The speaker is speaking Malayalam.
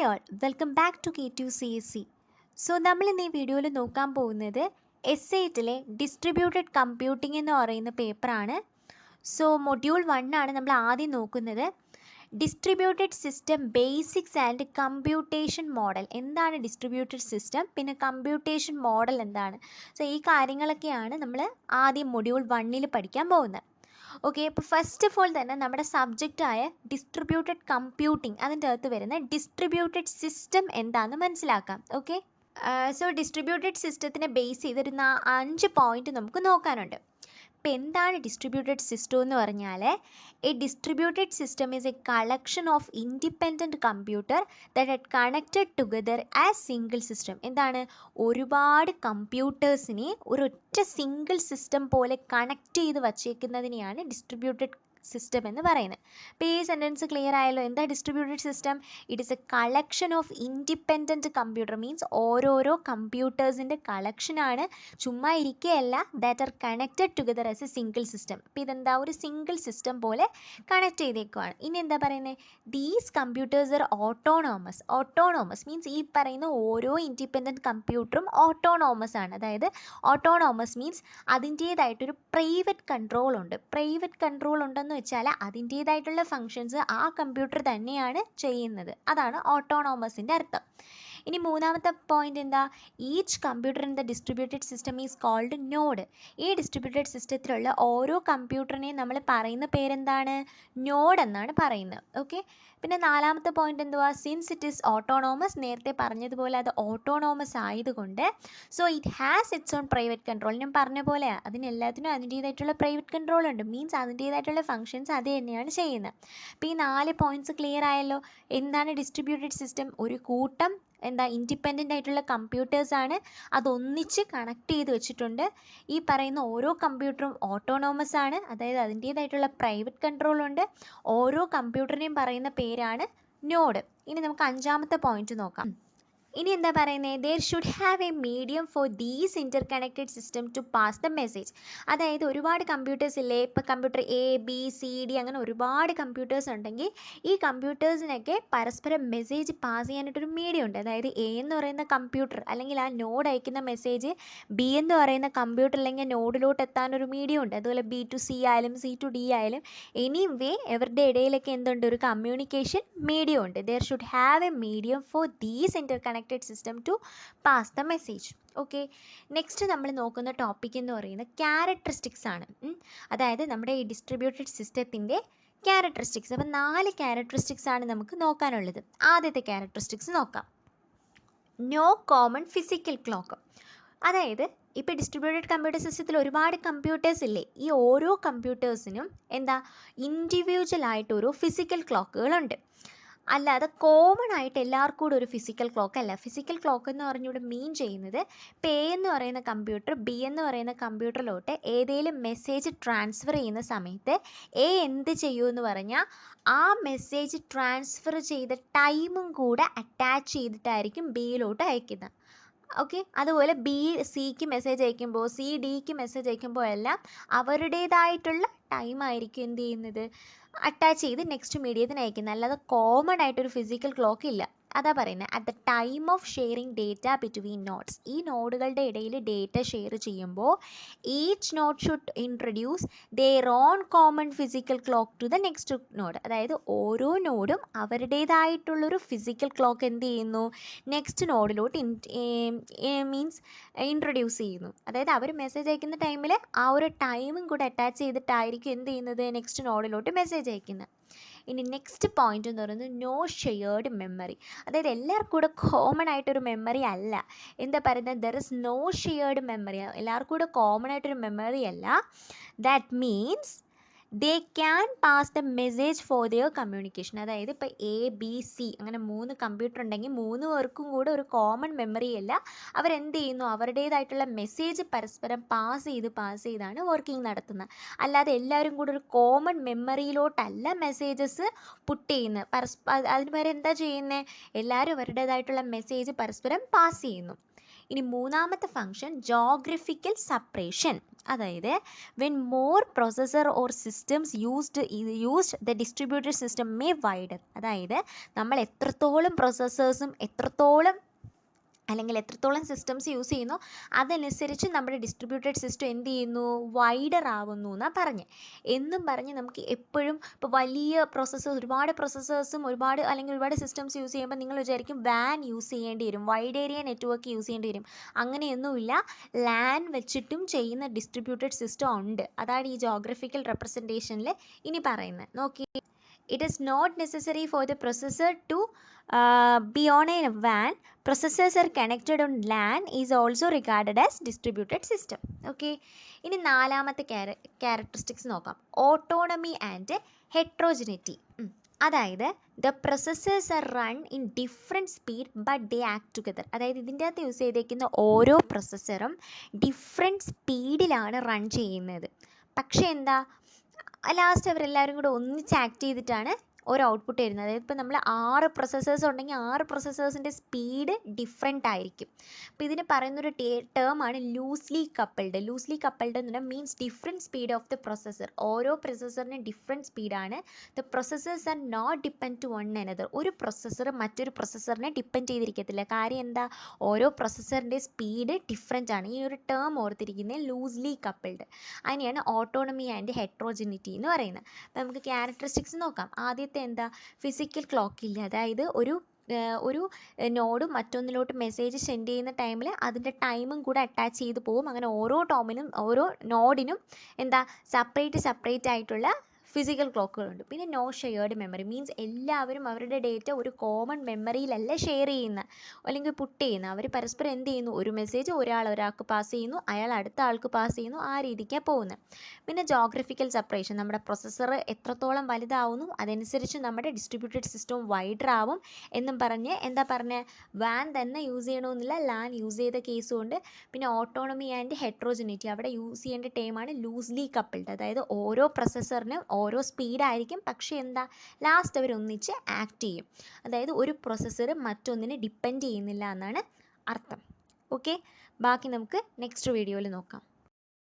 Hi all, welcome back to K2CSC. So നമ്മൾ ഇന്ന് ഈ വീഡിയോയിൽ നോക്കാൻ പോകുന്നത് എസ്8ലെ ഡിസ്ട്രിബ്യൂട്ടഡ് കമ്പ്യൂട്ടിംഗ് എന്ന് പറയുന്ന പേപ്പറാണ്. സോ മൊഡ്യൂൾ 1 ആണ് നമ്മൾ ആദ്യം നോക്കുന്നത്. Distributed system basics and computation model. എന്താണ് ഡിസ്ട്രിബ്യൂട്ടഡ് സിസ്റ്റം, പിന്നെ കമ്പ്യൂട്ടേഷൻ മോഡൽ എന്താണ്? സോ ഈ കാര്യങ്ങളൊക്കെയാണ് നമ്മൾ ആദ്യം മൊഡ്യൂൾ 1 പഠിക്കാൻ പോകുന്നത്. ഓക്കെ, അപ്പോൾ ഫസ്റ്റ് ഓഫ് ഓൾ തന്നെ നമ്മുടെ സബ്ജക്റ്റായ ഡിസ്ട്രിബ്യൂട്ടഡ് കമ്പ്യൂട്ടിംഗ്, അതിൻ്റെ അകത്ത് വരുന്ന ഡിസ്ട്രിബ്യൂട്ടഡ് സിസ്റ്റം എന്താണെന്ന് മനസ്സിലാക്കാം. ഓക്കെ, സോ ഡിസ്ട്രിബ്യൂട്ടഡ് സിസ്റ്റത്തിനെ ബേസ് ചെയ്തൊരു 5 പോയിന്റ് നമുക്ക് നോക്കാനുണ്ട്. ഇപ്പോൾ എന്താണ് ഡിസ്ട്രിബ്യൂട്ടഡ് സിസ്റ്റം എന്ന് പറഞ്ഞാൽ, A distributed system is a collection of independent computer that are connected together as single system. എന്താണ്, ഒരുപാട് കമ്പ്യൂട്ടേഴ്സിനെ ഒരൊറ്റ സിംഗിൾ സിസ്റ്റം പോലെ കണക്ട് ചെയ്ത് വച്ചേക്കുന്നതിനെയാണ് ഡിസ്ട്രിബ്യൂട്ടഡ് സിസ്റ്റം എന്ന് പറയുന്നത്. ഇപ്പോൾ ഈ സെൻറ്റൻസ് ക്ലിയർ ആയല്ലോ. എന്താ distributed system? It is a collection of independent computer, means ഓരോരോ കമ്പ്യൂട്ടേഴ്സിൻ്റെ കളക്ഷനാണ്, ചുമ്മാ ഇരിക്കുകയല്ല. That are connected together as a single system. അപ്പോൾ ഇതെന്താ, ഒരു സിംഗിൾ സിസ്റ്റം പോലെ കണക്ട് ചെയ്തേക്കുവാണ്. ഇനി എന്താ പറയുന്നത്, these computers are autonomous. Autonomous means ഈ പറയുന്ന ഓരോ ഇൻഡിപെൻഡൻറ്റ് കമ്പ്യൂട്ടറും ഓട്ടോണോമസ് ആണ്. അതായത് ഓട്ടോണോമസ് മീൻസ് അതിൻ്റേതായിട്ടൊരു പ്രൈവറ്റ് കൺട്രോൾ ഉണ്ട്. പ്രൈവറ്റ് കൺട്രോൾ ഉണ്ടെന്ന് വെച്ചാൽ അതിൻ്റേതായിട്ടുള്ള ഫങ്ഷൻസ് ആ കമ്പ്യൂട്ടർ തന്നെയാണ് ചെയ്യുന്നത്. അതാണ് ഓട്ടോണോമസിൻ്റെ അർത്ഥം. ഇനി മൂന്നാമത്തെ പോയിന്റ് എന്താ, each computer in the distributed system is called node. ഈ ഡിസ്ട്രിബ്യൂട്ടഡ് സിസ്റ്റത്തിലുള്ള ഓരോ കമ്പ്യൂട്ടറിനെയും നമ്മൾ പറയുന്ന പേരെന്താണ്, നോഡ് എന്നാണ് പറയുന്നത്. ഓക്കെ, പിന്നെ നാലാമത്തെ പോയിന്റ് എന്തുവാ, സിൻസ് ഇറ്റ് ഈസ് ഓട്ടോണോമസ്, നേരത്തെ പറഞ്ഞതുപോലെ അത് ഓട്ടോണോമസ് ആയതുകൊണ്ട് so it has it's on private control. ഞാൻ പറഞ്ഞ പോലെ അതിനെല്ലാത്തിനും അതിൻ്റേതായിട്ടുള്ള പ്രൈവറ്റ് കൺട്രോൾ ഉണ്ട്, മീൻസ് അതിൻ്റേതായിട്ടുള്ള ഫങ്ഷൻസ് അത് തന്നെയാണ് ചെയ്യുന്നത്. അപ്പോൾ ഈ 4 പോയിന്റ്സ് ക്ലിയർ ആയല്ലോ. എന്താണ് ഡിസ്ട്രിബ്യൂട്ടഡ് സിസ്റ്റം? ഒരു കൂട്ടം എന്താ ഇൻഡിപെൻഡൻ്റ് ആയിട്ടുള്ള കമ്പ്യൂട്ടേഴ്സാണ്, അതൊന്നിച്ച് കണക്ട് ചെയ്ത് വെച്ചിട്ടുണ്ട്. ഈ പറയുന്ന ഓരോ കമ്പ്യൂട്ടറും ഓട്ടോണോമസ് ആണ്, അതായത് അതിൻ്റേതായിട്ടുള്ള പ്രൈവറ്റ് കൺട്രോൾ ഉണ്ട്. ഓരോ കമ്പ്യൂട്ടറിനെയും പറയുന്ന പേരാണ് നോഡ്. ഇനി നമുക്ക് 5ാമത്തെ പോയിന്റ് നോക്കാം. ഇനി എന്താ പറയുന്നത്, there should have a medium for these interconnected system to pass the message. അതായത് ഒരുപാട് കമ്പ്യൂട്ടേഴ്സ് ഇല്ലേ, ഇപ്പോൾ കമ്പ്യൂട്ടർ ABCD അങ്ങനെ ഒരുപാട് കമ്പ്യൂട്ടേഴ്സ് ഉണ്ടെങ്കിൽ ഈ കമ്പ്യൂട്ടേഴ്സിനൊക്കെ പരസ്പരം മെസ്സേജ് പാസ് ചെയ്യാനായിട്ടൊരു മീഡിയം ഉണ്ട്. അതായത് A എന്ന് പറയുന്ന കമ്പ്യൂട്ടർ അല്ലെങ്കിൽ ആ നോഡ് അയക്കുന്ന മെസ്സേജ് B എന്ന് പറയുന്ന കമ്പ്യൂട്ടർ അല്ലെങ്കിൽ നോഡിലോട്ട് എത്താനൊരു മീഡിയം ഉണ്ട്. അതുപോലെ B to C ആയാലും C to D ആയാലും എനിവേ അവരുടെ ഇടയിലൊക്കെ എന്തുണ്ട്, ഒരു കമ്മ്യൂണിക്കേഷൻ മീഡിയം ഉണ്ട്. There should have a medium for these interconnected system to pass the message. Okay, next നമ്മൾ നോക്കുന്ന ടോപ്പിക് എന്ന് പറയുന്നത് ക്യാരക്ടറിസ്റ്റിക്സ് ആണ്. അതായത് നമ്മുടെ ഈ ഡിസ്ട്രിബ്യൂട്ടഡ് സിസ്റ്റത്തിൻ്റെ ക്യാരക്ടറിസ്റ്റിക്സ്. അപ്പോൾ 4 ക്യാരക്ടറിസ്റ്റിക്സ് ആണ് നമുക്ക് നോക്കാനുള്ളത്. ആദ്യത്തെ ക്യാരക്ടറിസ്റ്റിക്സ് നോക്കാം. No common physical clock. അതായത് ഇപ്പോൾ ഡിസ്ട്രിബ്യൂട്ടഡ് കമ്പ്യൂട്ടർ സിസ്റ്റത്തിൽ ഒരുപാട് കമ്പ്യൂട്ടേഴ്സ് ഇല്ലേ, ഈ ഓരോ കമ്പ്യൂട്ടേഴ്സിനും എന്താ ഇൻഡിവിജ്വൽ ആയിട്ട് ഓരോ ഫിസിക്കൽ ക്ലോക്കുകളുണ്ട്. അല്ലാതെ കോമൺ ആയിട്ട് എല്ലാവർക്കും കൂടെ ഒരു ഫിസിക്കൽ ക്ലോക്ക് അല്ല. ഫിസിക്കൽ ക്ലോക്ക് എന്ന് പറഞ്ഞിവിടെ മീൻ ചെയ്യുന്നത്, ഇപ്പോൾ A എന്ന് പറയുന്ന കമ്പ്യൂട്ടർ B എന്ന് പറയുന്ന കമ്പ്യൂട്ടറിലോട്ട് ഏതെങ്കിലും മെസ്സേജ് ട്രാൻസ്ഫർ ചെയ്യുന്ന സമയത്ത് A എന്ത് ചെയ്യുമെന്ന് പറഞ്ഞാൽ ആ മെസ്സേജ് ട്രാൻസ്ഫർ ചെയ്ത ടൈമും കൂടെ അറ്റാച്ച് ചെയ്തിട്ടായിരിക്കും Bയിലോട്ട് അയക്കുന്നത്. ഓക്കെ, അതുപോലെ B Cക്ക് മെസ്സേജ് അയക്കുമ്പോൾ C Dക്ക് മെസ്സേജ് അയക്കുമ്പോൾ എല്ലാം അവരുടേതായിട്ടുള്ള ടൈം ആയിരിക്കും എന്ത് ചെയ്യുന്നത്, അറ്റാച്ച് ചെയ്ത് നെക്സ്റ്റ് മീഡിയത്തിന് അയക്കുന്നത്. അല്ലാതെ കോമൺ ആയിട്ടൊരു ഫിസിക്കൽ ക്ലോക്ക് ഇല്ല. അതാ പറയുന്നത്, at the time of sharing data between nodes. ഈ നോഡുകളുടെ ഇടയിൽ ഡേറ്റ ഷെയർ ചെയ്യുമ്പോൾ each node should introduce their own common physical clock to the next node. അതായത് ഓരോ നോഡും അവരുടേതായിട്ടുള്ളൊരു ഫിസിക്കൽ ക്ലോക്ക് എന്ത് ചെയ്യുന്നു, നെക്സ്റ്റ് നോഡിലോട്ട് മീൻസ് ഇൻട്രൊഡ്യൂസ് ചെയ്യുന്നു. അതായത് അവർ മെസ്സേജ് അയക്കുന്ന ടൈമിൽ ആ ഒരു ടൈമും കൂടെ അറ്റാച്ച് ചെയ്തിട്ടായിരിക്കും എന്ത് ചെയ്യുന്നത്, നെക്സ്റ്റ് നോഡിലോട്ട് മെസ്സേജ് അയക്കുന്നത്. ഇനി നെക്സ്റ്റ് പോയിന്റ് എന്ന് പറയുന്നത് നോ ഷെയർഡ് മെമ്മറി. അതായത് എല്ലാവർക്കും കൂടെ കോമൺ ആയിട്ടൊരു മെമ്മറി അല്ല. എന്താ പറയുന്നത്, there is no shared memory. എല്ലാവർക്കും കൂടെ കോമൺ ആയിട്ടൊരു മെമ്മറി അല്ല. That means they can pass the message for their communication. അതായത് ഇപ്പോൾ ABC അങ്ങനെ 3 കമ്പ്യൂട്ടർ ഉണ്ടെങ്കിൽ 3 പേർക്കും കൂടെ ഒരു കോമൺ മെമ്മറി അല്ല. അവരെന്ത് ചെയ്യുന്നു, അവരുടേതായിട്ടുള്ള മെസ്സേജ് പരസ്പരം പാസ് ചെയ്താണ് വർക്കിംഗ് നടത്തുന്നത്. അല്ലാതെ എല്ലാവരും കൂടെ ഒരു കോമൺ മെമ്മറിയിലോട്ടല്ല മെസ്സേജസ് പുട്ട് ചെയ്യുന്നത്. അതിന് പകരം എന്താ ചെയ്യുന്നത്, എല്ലാവരും അവരുടേതായിട്ടുള്ള മെസ്സേജ് പരസ്പരം പാസ് ചെയ്യുന്നു. ഇനി മൂന്നാമത്തെ ഫംഗ്ഷൻ ജോഗ്രഫിക്കൽ സെപ്പറേഷൻ. അതായത് when more processor or systems used the distributed system may widen. അതായത് നമ്മൾ എത്രത്തോളം പ്രൊസസ്സേഴ്സും അല്ലെങ്കിൽ എത്രത്തോളം സിസ്റ്റംസ് യൂസ് ചെയ്യുന്നു അതനുസരിച്ച് നമ്മുടെ ഡിസ്ട്രിബ്യൂട്ടഡ് സിസ്റ്റം എന്ത് ചെയ്യുന്നു, വൈഡർ ആവുന്നു എന്നാണ് പറഞ്ഞ്. എന്നും പറഞ്ഞ് നമുക്ക് എപ്പോഴും ഇപ്പോൾ വലിയ ഒരുപാട് പ്രൊസസ്സേഴ്സും അല്ലെങ്കിൽ ഒരുപാട് സിസ്റ്റംസ് യൂസ് ചെയ്യുമ്പോൾ നിങ്ങൾ വിചാരിക്കും വാൻ യൂസ് ചെയ്യേണ്ടി വരും, വൈഡ് ഏരിയ നെറ്റ്വർക്ക് യൂസ് ചെയ്യേണ്ടി വരും. അങ്ങനെയൊന്നുമില്ല. ലാൻ വെച്ചിട്ടും ചെയ്യുന്ന ഡിസ്ട്രിബ്യൂട്ടഡ് സിസ്റ്റം ഉണ്ട്. അതാണ് ഈ ജോഗ്രഫിക്കൽ റെപ്രസെൻറ്റേഷനിൽ ഇനി പറയുന്നത്. നോക്കി, it is not necessary for the processor to be on a WAN. Processors are connected on LAN is also regarded as distributed system. Okay. ഇനി നാലാമത്തെ ക്യാരക്ടറിസ്റ്റിക്സ് നോക്കാം. Autonomy and heterogeneity. അതായത് the processors are run in different speed but they act together. അതായത് ഇതിൻ്റെ അകത്ത് യൂസ് ചെയ്തേക്കുന്ന ഓരോ പ്രൊസസ്സറും ഡിഫറെൻറ്റ് സ്പീഡിലാണ് റൺ ചെയ്യുന്നത്. പക്ഷേ എന്താ, ലാസ്റ്റ് അവരെല്ലാവരും കൂടെ ഒന്നിച്ച് ആക്ട് ചെയ്തിട്ടാണ് ഒരു ഔട്ട്പുട്ട് തരുന്നത്. അതായത് ഇപ്പോൾ നമ്മൾ 6 പ്രൊസസ്സേഴ്സ് ഉണ്ടെങ്കിൽ 6 പ്രൊസസ്സേഴ്സിൻ്റെ സ്പീഡ് ഡിഫറെൻ്റ് ആയിരിക്കും. അപ്പോൾ ഇതിന് പറയുന്നൊരു ടേമാണ് ലൂസ്ലി കപ്പിൾഡ്. ലൂസ്ലി കപ്പിൾഡ് എന്ന് പറഞ്ഞാൽ means different speed of the processor. ഓരോ പ്രൊസസ്സറിനും ഡിഫറെൻറ്റ് സ്പീഡാണ്. The processors are not depend to one another. ഒരു പ്രൊസസ്സർ മറ്റൊരു പ്രൊസസ്സറിനെ ഡിപ്പെൻഡ് ചെയ്തിരിക്കത്തില്ല. കാര്യം എന്താ, ഓരോ പ്രൊസസ്സറിൻ്റെ സ്പീഡ് ഡിഫറെൻ്റ് ആണ്. ഈ ഒരു ടേം ഓർത്തിരിക്കുന്നത് ലൂസ്ലി കപ്പിൾഡ്. അതിനെയാണ് ഓട്ടോണമി ആൻഡ് ഹെട്രോജിനിറ്റി എന്ന് പറയുന്നത്. അപ്പോൾ നമുക്ക് ക്യാരക്ടറിസ്റ്റിക്സ് നോക്കാം. ആദ്യത്തെ എന്താ, ഫിസിക്കൽ ക്ലോക്ക് ഇല്ല. അതായത് ഒരു നോഡ് മറ്റൊന്നിലോട്ട് മെസ്സേജ് സെൻഡ് ചെയ്യുന്ന ടൈമിൽ അതിൻ്റെ ടൈമും കൂടെ അറ്റാച്ച് ചെയ്ത് പോകും. അങ്ങനെ ഓരോ നോഡിനും എന്താ സെപ്പറേറ്റ് ആയിട്ടുള്ള ഫിസിക്കൽ ക്ലോക്കുകളുണ്ട്. പിന്നെ നോ ഷെയർഡ് മെമ്മറി മീൻസ് എല്ലാവരും അവരുടെ ഡേറ്റ ഒരു കോമൺ മെമ്മറിയിലല്ല ഷെയർ ചെയ്യുന്ന അല്ലെങ്കിൽ പുട്ട് ചെയ്യുന്ന. അവർ പരസ്പരം എന്ത് ചെയ്യുന്നു, ഒരു മെസ്സേജ് ഒരാൾക്ക് പാസ് ചെയ്യുന്നു, അയാൾ അടുത്ത ആൾക്ക് പാസ് ചെയ്യുന്നു, ആ രീതിക്കാണ് പോകുന്നത്. പിന്നെ ജോഗ്രഫിക്കൽ സെപ്പറേഷൻ. നമ്മുടെ പ്രൊസസ്സർ എത്രത്തോളം വലുതാവുന്നു അതനുസരിച്ച് നമ്മുടെ ഡിസ്ട്രിബ്യൂട്ടഡ് സിസ്റ്റവും വൈഡർ ആവും എന്നും പറഞ്ഞ് എന്താ പറഞ്ഞത്, വാൻ തന്നെ യൂസ് ചെയ്യണമെന്നില്ല, ലാൻ യൂസ് ചെയ്ത കേസും ഉണ്ട്. പിന്നെ ഓട്ടോണമി ആൻഡ് ഹെട്രോജിനിറ്റി, അവിടെ യൂസ് ചെയ്യേണ്ട ടേമാണ് ലൂസ്ലി കപ്പിൾഡ്. അതായത് ഓരോ പ്രൊസസ്സറിനും ഓരോ സ്പീഡായിരിക്കും, പക്ഷേ എന്താ, ലാസ്റ്റ് അവർ ഒന്നിച്ച് ആക്ട് ചെയ്യും. അതായത് ഒരു പ്രൊസസ്സർ മറ്റൊന്നിനെ ഡിപ്പെൻഡ് ചെയ്യുന്നില്ല എന്നാണ് അർത്ഥം. ഓക്കെ, ബാക്കി നമുക്ക് നെക്സ്റ്റ് വീഡിയോയിൽ നോക്കാം.